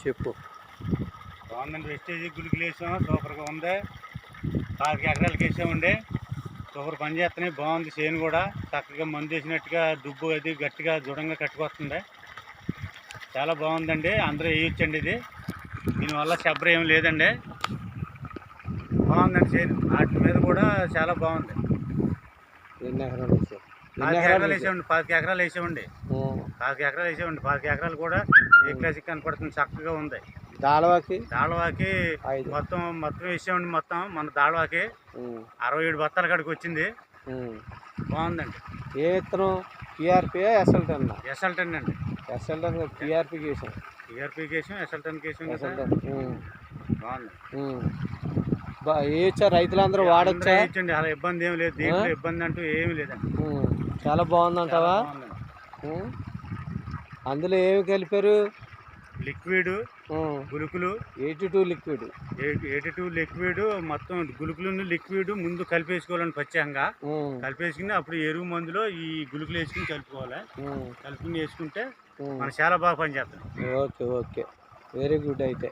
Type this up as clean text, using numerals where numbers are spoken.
చెప్పు. బాగుందండి. వెస్టేజ్ గుళికలు వేసాం, సూపర్గా ఉంది. 5 ఎకరాలకి వేసామండి. సూపర్ పని చేస్తున్నాయి. బాగుంది. చేను కూడా చక్కగా మందు వేసినట్టుగా దుబ్బు అది గట్టిగా దృఢంగా కట్టుకొస్తుంది. చాలా బాగుందండి. అందరూ వేయొచ్చండి. ఇది దీనివల్ల శబ్రం ఏం లేదండి. బాగుందండి. చేను వాటి మీద కూడా చాలా బాగుంది. ఎన్ని ఎకరాలు వేసావు? 5 ఎకరాలు వేసామండి. 5 ఎకరాలు వేసామండి. 5 ఎకరాలు వేసామండి. 5 ఎకరాలు కూడా ఏ క్లాసిక్ కనపడుతుంది. చక్కగా ఉంది. దాళవాకి మొత్తం వేసామండి. మొత్తం మన దాళవాకి 67 బత్తాల కాడికి వచ్చింది. బాగుందండి. ఏ విత్తనం? పిఆర్పి ఎస్ఎల్10? ఎస్ఎల్10 అండి. ఎస్ఎల్10 పిఆర్పికి వేసాం. పిఆర్పికి వేసాం, ఎస్ఎల్10కి వేసాం. బాగుంది. వేయచ్చా? రైతులందరూ వాడచ్చా? వేయచ్చండి. అలా ఇబ్బంది ఏమి లేదు. దీంట్లో ఇబ్బంది అంటూ ఏమి లేదండి. చాలా బాగుందంటావా? అందులో ఏమి కలిపారు? లిక్విడ్, గుళికలు. 82 లిక్విడ్. 82 లిక్విడ్. మొత్తం గుళికలు లిక్విడ్ ముందు కలిపేసుకోవాలండి. ప్రత్యేకంగా కలిపేసుకుని అప్పుడు ఎరువు మందులో ఈ గుళికలు వేసుకుని కలుపుకోవాలి. కలుపుకుని వేసుకుంటే మనకు చాలా బాగా పనిచేస్తుంది. ఓకే, వెరీ గుడ్ అయితే.